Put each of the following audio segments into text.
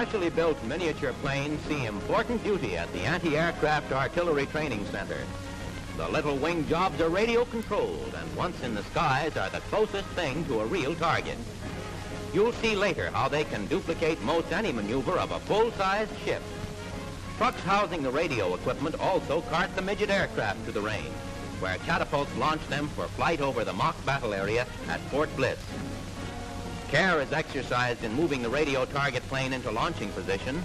Specially built miniature planes see important duty at the Anti-Aircraft Artillery Training Center. The little wing jobs are radio controlled and once in the skies are the closest thing to a real target. You'll see later how they can duplicate most any maneuver of a full-sized ship. Trucks housing the radio equipment also cart the midget aircraft to the range, where catapults launch them for flight over the mock battle area at Fort Bliss. Care is exercised in moving the radio target plane into launching position.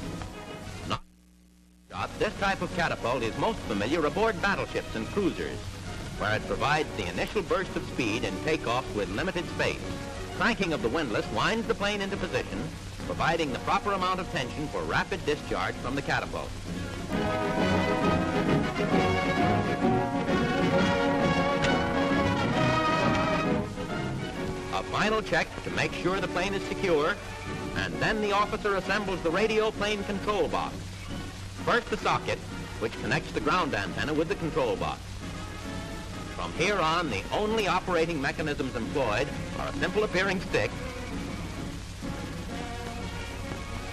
This type of catapult is most familiar aboard battleships and cruisers, where it provides the initial burst of speed in takeoffs with limited space. Cranking of the windlass winds the plane into position, providing the proper amount of tension for rapid discharge from the catapult. A final check to make sure the plane is secure, and then the officer assembles the radio plane control box. First, the socket, which connects the ground antenna with the control box. From here on, the only operating mechanisms employed are a simple appearing stick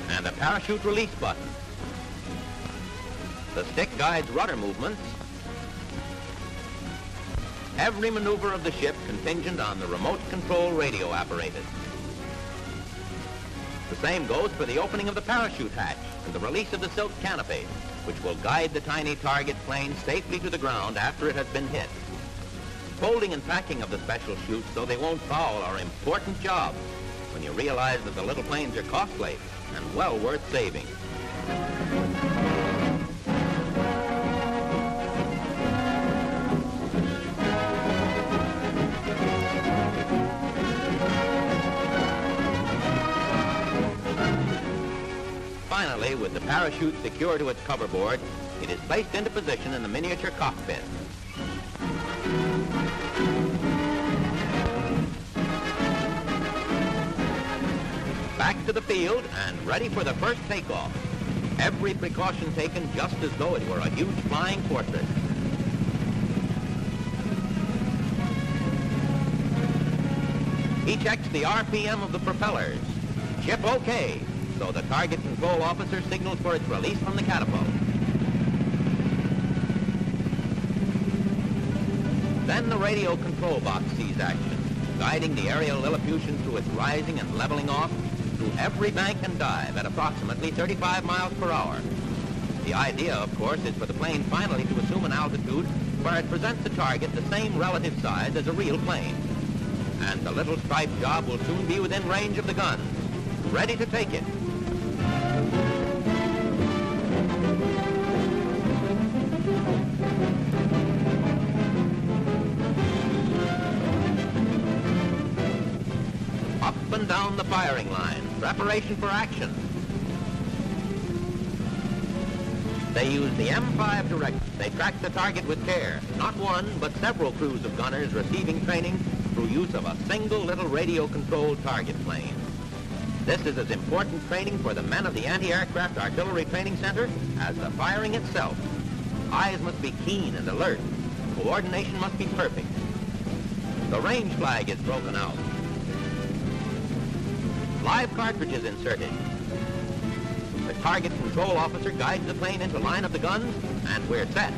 and a parachute release button. The stick guides rudder movements. Every maneuver of the ship contingent on the remote control radio apparatus. The same goes for the opening of the parachute hatch and the release of the silk canopy, which will guide the tiny target plane safely to the ground after it has been hit. Folding and packing of the special chutes so they won't foul are important jobs when you realize that the little planes are costly and well worth saving. Finally, with the parachute secure to its coverboard, it is placed into position in the miniature cockpit. Back to the field and ready for the first takeoff. Every precaution taken just as though it were a huge flying fortress. He checks the RPM of the propellers. Ship okay, so the target control officer signals for its release from the catapult. Then the radio control box sees action, guiding the aerial Lilliputian through its rising and leveling off through every bank and dive at approximately 35 miles per hour. The idea, of course, is for the plane finally to assume an altitude where it presents the target the same relative size as a real plane. And the little striped job will soon be within range of the guns, ready to take it. Up and down the firing line, preparation for action. They use the M5 direction. They track the target with care. Not one, but several crews of gunners receiving training through use of a single little radio-controlled target plane. This is as important training for the men of the Anti-Aircraft Artillery Training Center as the firing itself. Eyes must be keen and alert. Coordination must be perfect. The range flag is broken out. Live cartridges inserted. The target control officer guides the plane into line of the guns, and we're set.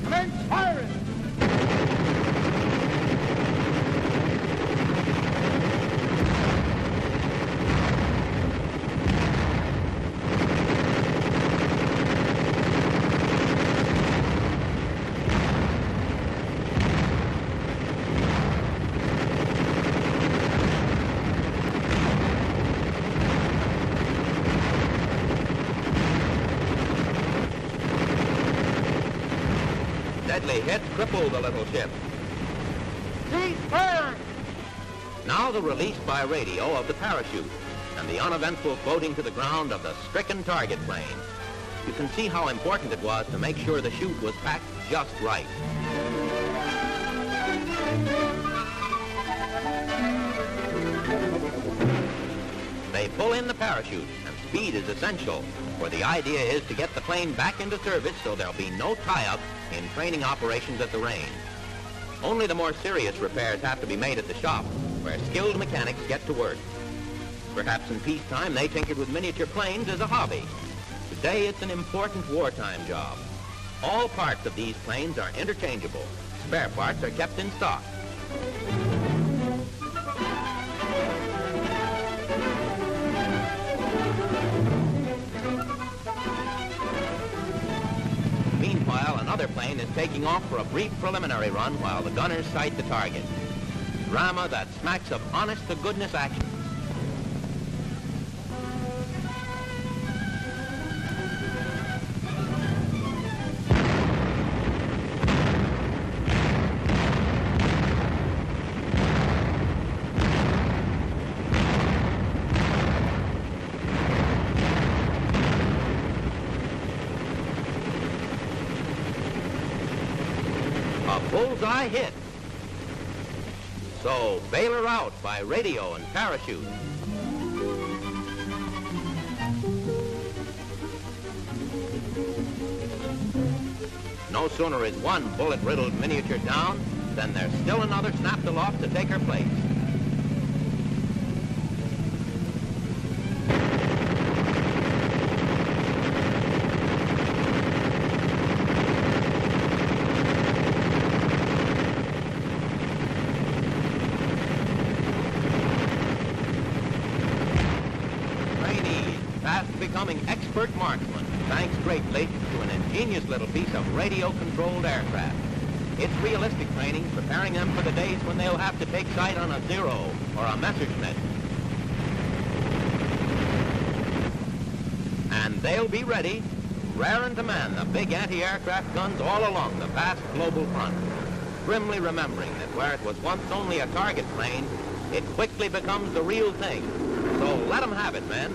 Commence firing! Deadly hit crippled the little ship. Cease firing! Now the release by radio of the parachute and the uneventful floating to the ground of the stricken target plane. You can see how important it was to make sure the chute was packed just right. They pull in the parachute, and speed is essential, for the idea is to get the plane back into service so there'll be no tie-up in training operations at the range. Only the more serious repairs have to be made at the shop, where skilled mechanics get to work. Perhaps in peacetime they tinkered with miniature planes as a hobby. Today it's an important wartime job. All parts of these planes are interchangeable. Spare parts are kept in stock. Meanwhile, another plane is taking off for a brief preliminary run while the gunners sight the target. Drama that smacks of honest-to-goodness action. A bullseye hit. So bail her out by radio and parachute. No sooner is one bullet-riddled miniature down than there's still another snapped aloft to take her place. Fast becoming expert marksmen, thanks greatly to an ingenious little piece of radio-controlled aircraft. It's realistic training, preparing them for the days when they'll have to take sight on a Zero or a Messerschmitt. And they'll be ready, raring to man the big anti-aircraft guns all along the vast global front, grimly remembering that where it was once only a target plane, it quickly becomes the real thing. So let them have it, men.